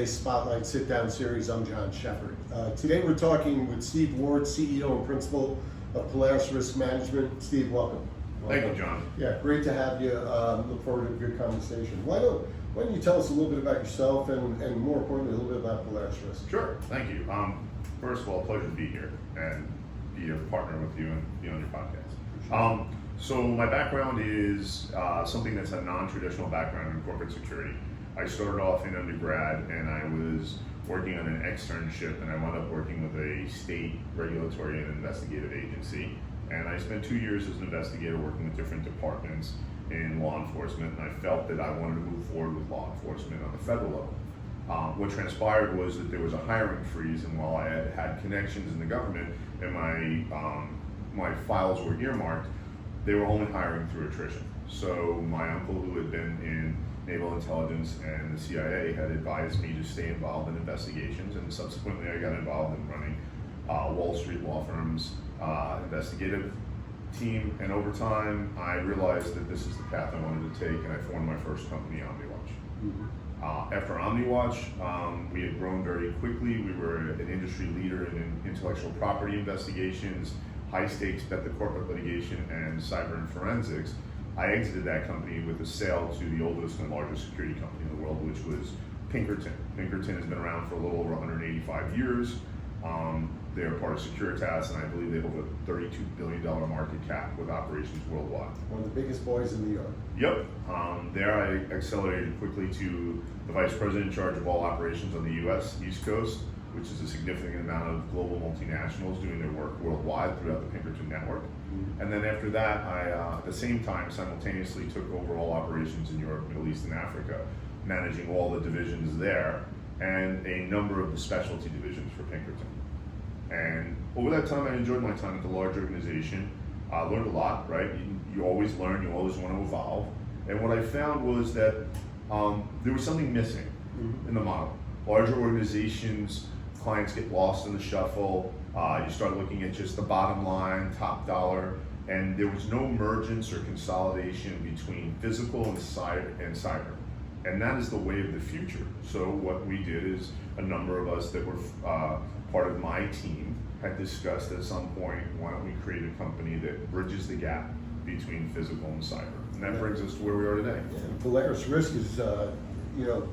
JSA Spotlight Sit-Down Series. I'm John Shepard. Today we're talking with Steve Ward, CEO and Principal of Polaris Risk Management. Steve, welcome. Thank you, John. Yeah, great to have you. Look forward to a good conversation. Why don't you tell us a little bit about yourself and more importantly, a little bit about Polaris Risk? Sure, thank you. First of all, pleasure to be here and be a partner with you and be on your podcast. So my background is something that's a non-traditional background in corporate security. I started off in undergrad and I was working on an externship and I wound up working with a state regulatory and investigative agency. And I spent 2 years as an investigator working with different departments in law enforcement, and I felt that I wanted to move forward with law enforcement on the federal level. What transpired was that there was a hiring freeze, and while I had connections in the government and my files were earmarked, they were only hiring through attrition. So my uncle, who had been in Naval Intelligence and the CIA, had advised me to stay involved in investigations, and subsequently I got involved in running Wall Street law firms, investigative team, and over time I realized that this is the path I wanted to take, and I formed my first company, OmniWatch. After OmniWatch, we had grown very quickly. We were an industry leader in intellectual property investigations, high stakes bet the corporate litigation, and cyber and forensics. I exited that company with a sale to the oldest and largest security company in the world, which was Pinkerton. Pinkerton has been around for a little over 185 years. They're part of Securitas, and I believe they hold a $32 billion market cap with operations worldwide. One of the biggest boys in New York. Yep. There I accelerated quickly to the vice president in charge of all operations on the U.S. East Coast, which is a significant amount of global multinationals doing their work worldwide throughout the Pinkerton network. And then after that, I, at the same time, simultaneously took over all operations in Europe, Middle East, and Africa, managing all the divisions there and a number of the specialty divisions for Pinkerton. And over that time, I enjoyed my time at the large organization. I learned a lot, right? You always learn, you always want to evolve. And what I found was that there was something missing in the model. Larger organizations, clients get lost in the shuffle. You start looking at just the bottom line, top dollar, and there was no emergence or consolidation between physical and cyber. And that is the way of the future. So what we did is a number of us that were part of my team had discussed at some point, why don't we create a company that bridges the gap between physical and cyber? And that brings us to where we are today. Yeah, Polaris Risk is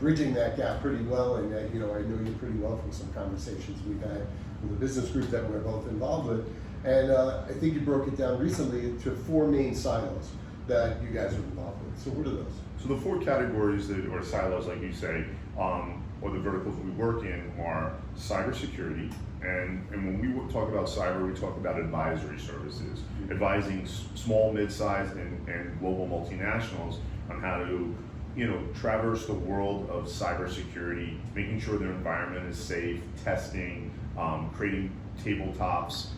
bridging that gap pretty well, and I know you pretty well from some conversations we've had with the business group that we're both involved with. And I think you broke it down recently to 4 main silos that you guys are involved with. So what are those? So the 4 categories or silos, like you say, or the verticals we work in are cybersecurity, and when we talk about cyber, we talk about advisory services, advising small, mid-sized, and global multinationals on how to traverse the world of cybersecurity, making sure their environment is safe, testing, creating tabletops,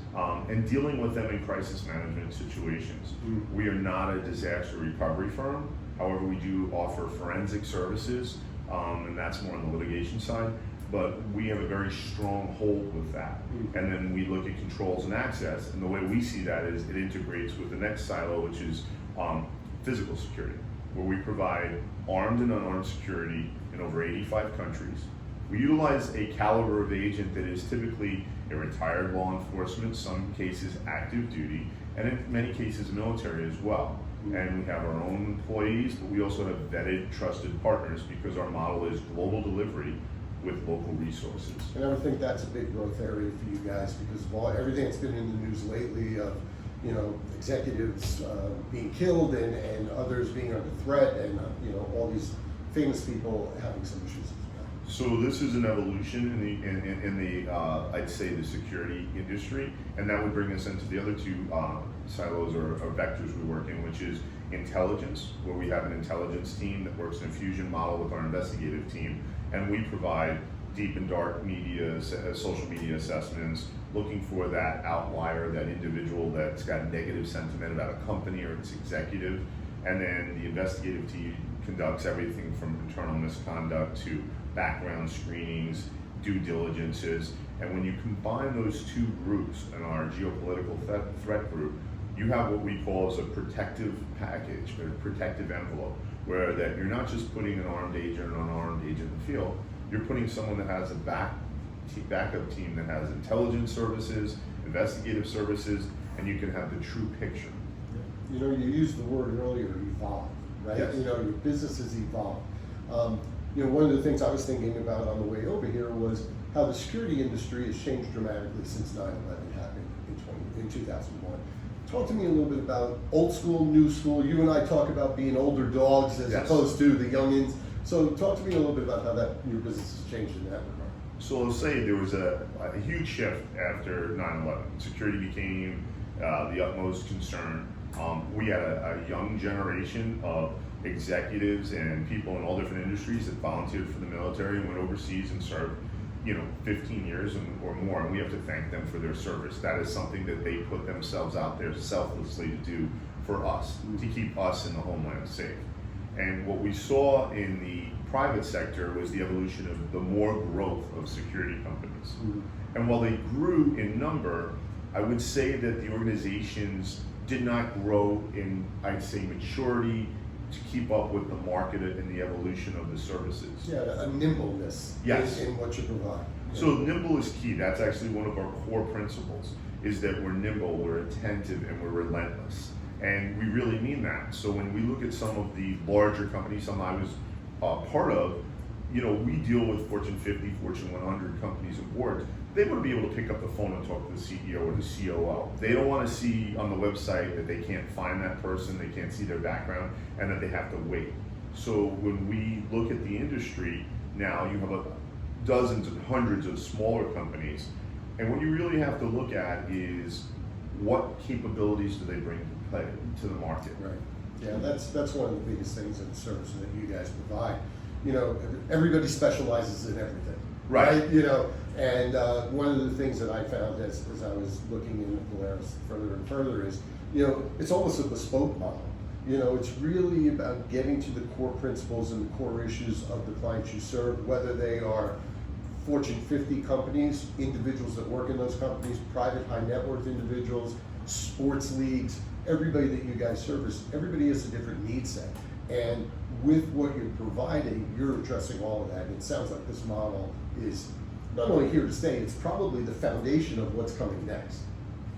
and dealing with them in crisis management situations. We are not a disaster recovery firm. However, we do offer forensic services, and that's more on the litigation side, but we have a very strong hold with that. And then we look at controls and access, and the way we see that is it integrates with the next silo, which is physical security, where we provide armed and unarmed security in over 85 countries. We utilize a caliber of agent that is typically a retired law enforcement, some cases active duty, and in many cases military as well. And we have our own employees, but we also have vetted, trusted partners because our model is global delivery with local resources. And I would think that's a big growth area for you guys because of everything that's been in the news lately of executives being killed and others being under threat, and all these famous people having some issues as well. So this is an evolution in the I'd say the security industry, and that would bring us into the other 2 silos or vectors we work in, which is intelligence, where we have an intelligence team that works in a fusion model with our investigative team, and we provide deep and dark media, social media assessments, looking for that outlier, that individual that's got negative sentiment about a company or its executive. And then the investigative team conducts everything from internal misconduct to background screenings, due diligences. And when you combine those 2 groups in our geopolitical threat group, you have what we call as a protective package, or protective envelope, where that you're not just putting an armed agent or an unarmed agent in the field, You're putting someone that has a backup team that has intelligence services, investigative services, and you can have the true picture. You know, you used the word earlier, evolve, right? Yes. You know, your business has evolved. You know, one of the things I was thinking about on the way over here was how the security industry has changed dramatically since 9/11 happened in 2001. Talk to me a little bit about old school, new school. You and I talk about being older dogs as Yes. opposed to the youngins. So talk to me a little bit about how that your business has changed in that regard. So let's say there was a huge shift after 9/11. Security became the utmost concern. We had a young generation of executives and people in all different industries that volunteered for the military and went overseas and served, 15 years or more, and we have to thank them for their service. That is something that they put themselves out there selflessly to do for us, to keep us in the homeland safe. And what we saw in the private sector was the evolution of the more growth of security companies. And while they grew in number, I would say that the organizations did not grow in, I'd say, maturity to keep up with the market and the evolution of the services. Yeah, a nimbleness Yes. in what you provide. So nimble is key. That's actually one of our core principles, is that we're nimble, we're attentive, and we're relentless. And we really mean that. So when we look at some of the larger companies, some I was part of, we deal with Fortune 50, Fortune 100 companies and boards. They want to be able to pick up the phone and talk to the CEO or the COO. They don't want to see on the website that they can't find that person, they can't see their background, and that they have to wait. So when we look at the industry now, you have dozens and hundreds of smaller companies, and what you really have to look at is what capabilities do they bring to play to the market. Right. Yeah, that's one of the biggest things in the services that you guys provide. Everybody specializes in everything. Right. And one of the things that I found as I was looking into Polaris further and further is, it's almost a bespoke model. It's really about getting to the core principles and the core issues of the clients you serve, whether they are Fortune 50 companies, individuals that work in those companies, private high net worth individuals, sports leagues, everybody that you guys service, everybody has a different need set. And with what you're providing, you're addressing all of that. And it sounds like this model is not only here to stay, it's probably the foundation of what's coming next.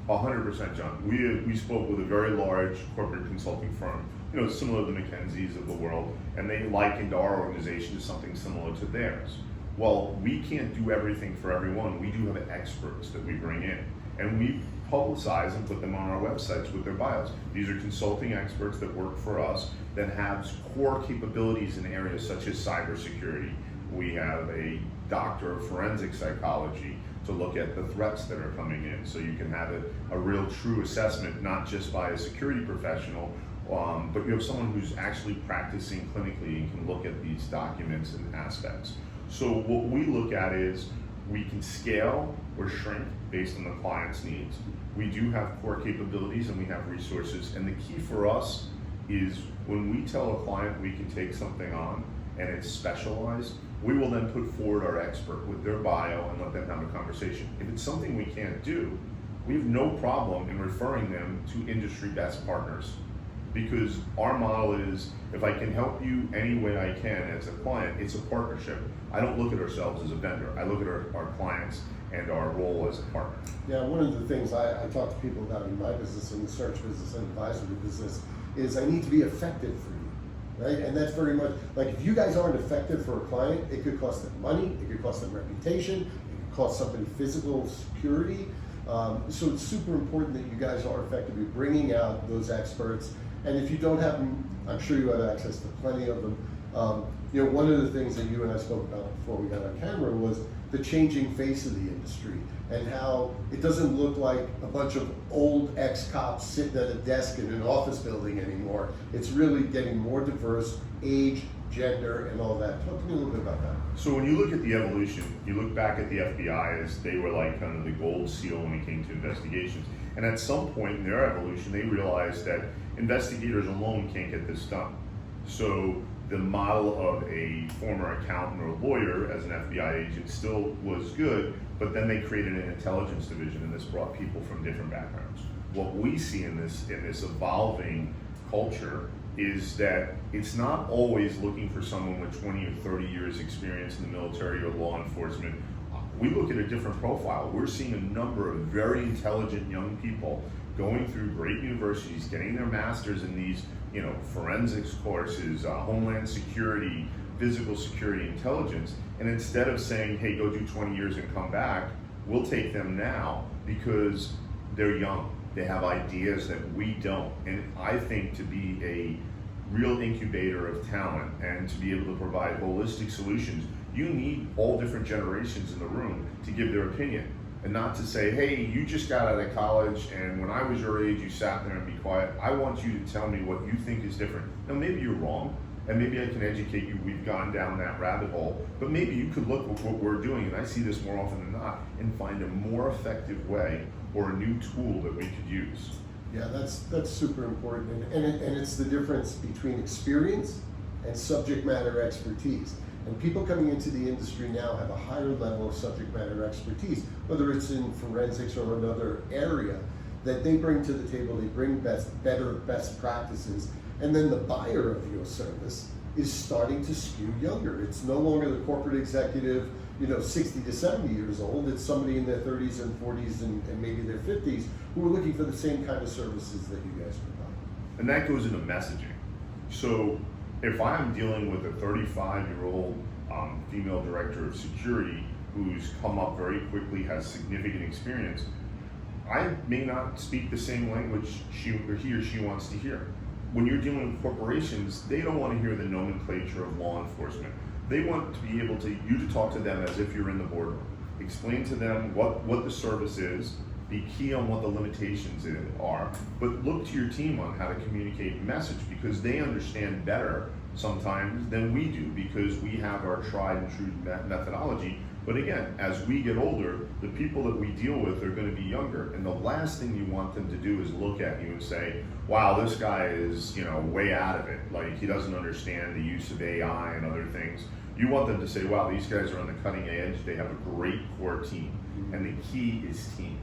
100%, John. We spoke with a very large corporate consulting firm, similar to the McKinseys of the world, and they likened our organization to something similar to theirs. Well, we can't do everything for everyone. We do have experts that we bring in, and we publicize and put them on our websites with their bios. These are consulting experts that work for us that have core capabilities in areas such as cybersecurity. We have a doctor of forensic psychology to look at the threats that are coming in, so you can have a real true assessment, not just by a security professional, but you have someone who's actually practicing clinically and can look at these documents and aspects. So what we look at is we can scale or shrink based on the client's needs. We do have core capabilities and we have resources, and the key for us is when we tell a client we can take something on and it's specialized, we will then put forward our expert with their bio and let them have a conversation. If it's something we can't do, we have no problem in referring them to industry best partners, because our model is, if I can help you any way I can as a client, it's a partnership. I don't look at ourselves as a vendor. I look at our clients and our role as a partner. Yeah, one of the things I talk to people about in my business, in the search business and advisory business, is I need to be effective for you, right? And that's very much, like, if you guys aren't effective for a client, it could cost them money, it could cost them reputation, it could cost somebody physical security. So it's super important that you guys are effectively bringing out those experts. And if you don't have them, I'm sure you have access to plenty of them. One of the things that you and I spoke about before we got on camera was the changing face of the industry and how it doesn't look like a bunch of old ex-cops sitting at a desk in an office building anymore. It's really getting more diverse, age, gender, and all that. Talk to me a little bit about that. So when you look at the evolution, you look back at the FBI as they were like kind of the gold seal when it came to investigations. And at some point in their evolution, they realized that investigators alone can't get this done. So the model of a former accountant or lawyer as an FBI agent still was good, but then they created an intelligence division, and this brought people from different backgrounds. What we see in this evolving culture is that it's not always looking for someone with 20 or 30 years experience in the military or law enforcement. We look at a different profile. We're seeing a number of very intelligent young people going through great universities, getting their masters in these, forensics courses, homeland security, physical security, intelligence, and instead of saying, hey, go do 20 years and come back, we'll take them now because they're young. They have ideas that we don't. And I think to be a real incubator of talent and to be able to provide holistic solutions, you need all different generations in the room to give their opinion. And not to say, hey, you just got out of college and when I was your age, you sat there and be quiet. I want you to tell me what you think is different. Now, maybe you're wrong, and maybe I can educate you. We've gone down that rabbit hole, but maybe you could look at what we're doing, and I see this more often than not, and find a more effective way or a new tool that we could use. Yeah, that's super important, and it's the difference between experience and subject matter expertise. And people coming into the industry now have a higher level of subject matter expertise, whether it's in forensics or another area that they bring to the table. They bring better best practices, and then the buyer of your service is starting to skew younger. It's no longer the corporate executive, 60 to 70 years old. It's somebody in their 30s and 40s and maybe their 50s who are looking for the same kind of services that you guys provide. And that goes into messaging. So if I'm dealing with a 35-year-old female director of security who's come up very quickly, has significant experience, I may not speak the same language he or she wants to hear. When you're dealing with corporations, they don't want to hear the nomenclature of law enforcement. They want to be able you to talk to them as if you're in the boardroom. Explain to them what the service is, be key on what the limitations are, but look to your team on how to communicate message, because they understand better sometimes than we do, because we have our tried and true methodology. But again, as we get older, the people that we deal with are going to be younger, and the last thing you want them to do is look at you and say, wow, this guy is way out of it, like he doesn't understand the use of AI and other things. You want them to say, wow, these guys are on the cutting edge, they have a great core team, and the key is team.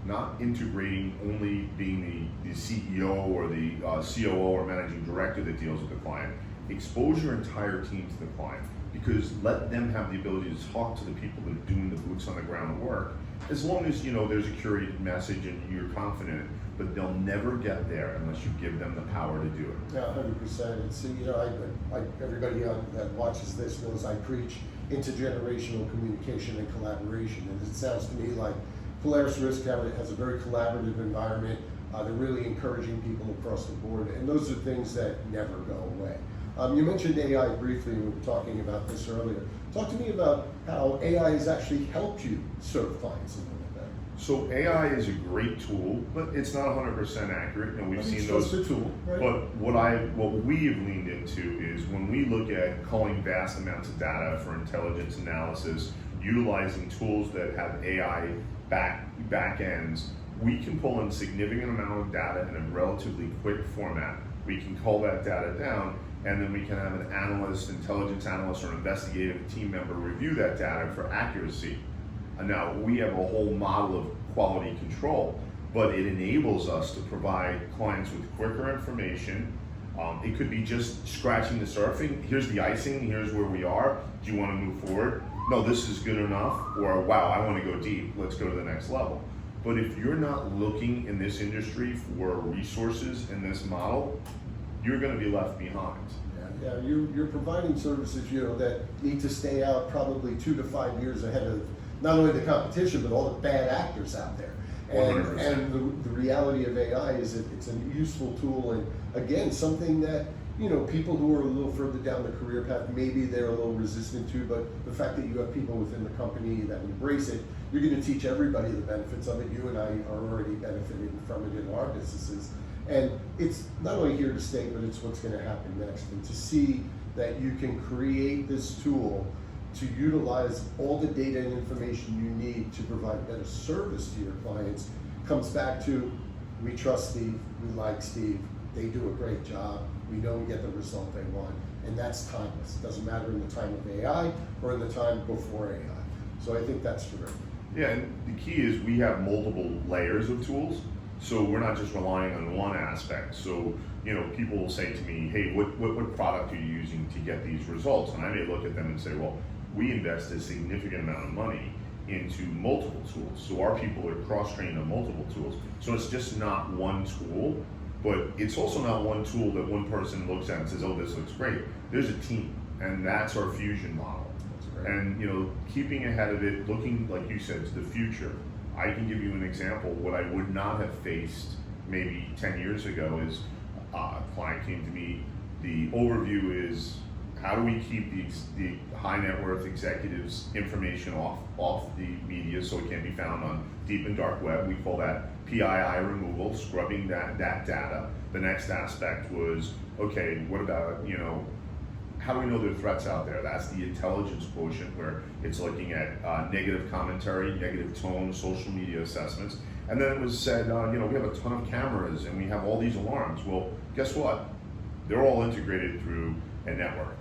Not integrating only being the CEO or the COO or managing director that deals with the client. Expose your entire team to the client, because let them have the ability to talk to the people that are doing the boots on the ground work, as long as there's a curated message and you're confident, but they'll never get there unless you give them the power to do it. Yeah, 100%. And so, everybody that watches this knows I preach intergenerational communication and collaboration, and it sounds to me like Polaris Risk has a very collaborative environment. They're really encouraging people across the board, and those are things that never go away. You mentioned AI briefly, and we were talking about this earlier. Talk to me about how AI has actually helped you serve clients a little bit better. So AI is a great tool, but it's not 100% accurate, and we've seen those. It's just a tool, right? But what we have leaned into is when we look at culling vast amounts of data for intelligence analysis, utilizing tools that have AI back ends, we can pull in significant amount of data in a relatively quick format. We can cull that data down, and then we can have an analyst, intelligence analyst, or investigative team member review that data for accuracy. And now we have a whole model of quality control, but it enables us to provide clients with quicker information. It could be just scratching the surface. Here's the icing, here's where we are. Do you want to move forward? No, this is good enough. Or wow, I want to go deep. Let's go to the next level. But if you're not looking in this industry for resources in this model, you're going to be left behind. Yeah, you're providing services, that need to stay out probably 2 to 5 years ahead of not only the competition, but all the bad actors out there. And the reality of AI is that it's a useful tool, and again, something that people who are a little further down the career path, maybe they're a little resistant to, but the fact that you have people within the company that embrace it, you're going to teach everybody the benefits of it. You and I are already benefiting from it in our businesses. And it's not only here to stay, but it's what's going to happen next. And to see that you can create this tool to utilize all the data and information you need to provide better service to your clients comes back to, we trust Steve, we like Steve, they do a great job, we know we get the result they want, and that's timeless. It doesn't matter in the time of AI or in the time before AI. So I think that's terrific. Yeah, and the key is we have multiple layers of tools. So we're not just relying on one aspect. So, people will say to me, hey, what product are you using to get these results? And I may look at them and say, well, we invest a significant amount of money into multiple tools. So our people are cross-trained on multiple tools. So it's just not one tool, but it's also not one tool that one person looks at and says, oh, this looks great. There's a team, and that's our fusion model. And keeping ahead of it, looking, like you said, to the future. I can give you an example. What I would not have faced maybe 10 years ago is a client came to me. The overview is, how do we keep the high net worth executives' information off the media so it can't be found on deep and dark web? We call that PII removal, scrubbing that data. The next aspect was, okay, what about, how do we know there are threats out there? That's the intelligence quotient, where it's looking at negative commentary, negative tone, social media assessments. And then it was said, we have a ton of cameras and we have all these alarms. Well, guess what? They're all integrated through a network.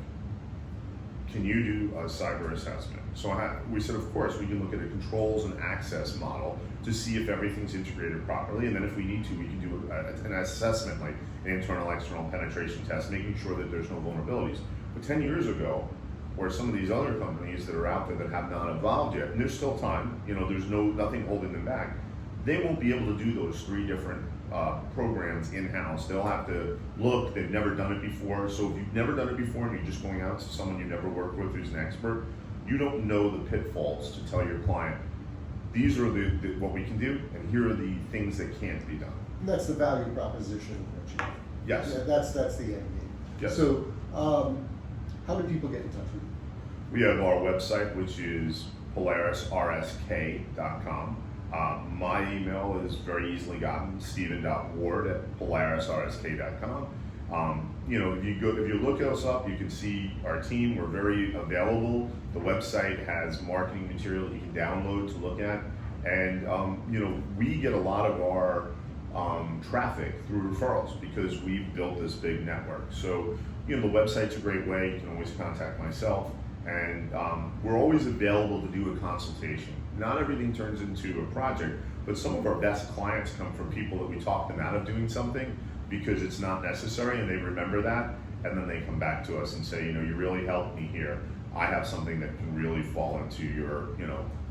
Can you do a cyber assessment? So we said, of course, we can look at a controls and access model to see if everything's integrated properly. And then if we need to, we can do an assessment, like an internal, external penetration test, making sure that there's no vulnerabilities. But 10 years ago, or some of these other companies that are out there that have not evolved yet, and there's still time, there's nothing holding them back, they won't be able to do those 3 different programs in-house. They'll have to look, they've never done it before. So if you've never done it before and you're just going out to someone you've never worked with who's an expert, you don't know the pitfalls to tell your client, these are what we can do, and here are the things that can't be done. And that's the value proposition. Yes. Yeah, that's the end game. Yes. So how do people get in touch with you? We have our website, which is polarisrsk.com. My email is very easily gotten, steven.ward@polarisrsk.com. If you look us up, you can see our team. We're very available. The website has marketing material you can download to look at. And, we get a lot of our traffic through referrals because we've built this big network. So, the website's a great way. You can always contact myself. And we're always available to do a consultation. Not everything turns into a project, but some of our best clients come from people that we talk them out of doing something because it's not necessary, and they remember that, and then they come back to us and say, you really helped me here. I have something that can really fall into your,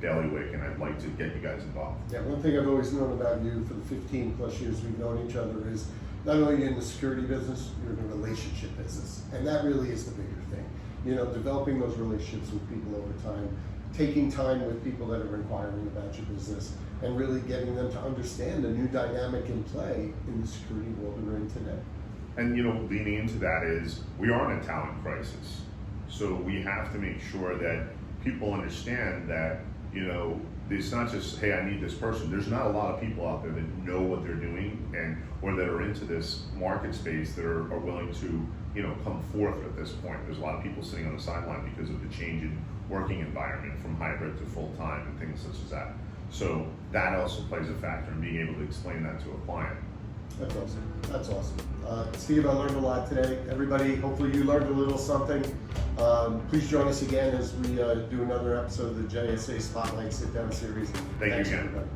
bailiwick, and I'd like to get you guys involved. Yeah, one thing I've always known about you for the 15 plus years we've known each other is not only are you in the security business, you're in the relationship business, and that really is the bigger thing. Developing those relationships with people over time, taking time with people that are inquiring about your business, and really getting them to understand the new dynamic in play in the security world we're in today. And leaning into that is, we are in a talent crisis. So we have to make sure that people understand that, it's not just, hey, I need this person. There's not a lot of people out there that know what they're doing or that are into this market space that are willing to, come forth at this point. There's a lot of people sitting on the sideline because of the change in working environment from hybrid to full-time and things such as that. So that also plays a factor in being able to explain that to a client. That's awesome. That's awesome. Steve, I learned a lot today. Everybody, hopefully you learned a little something. Please join us again as we do another episode of the JSA Spotlight Sit-Down Series. Thank you again. Everybody.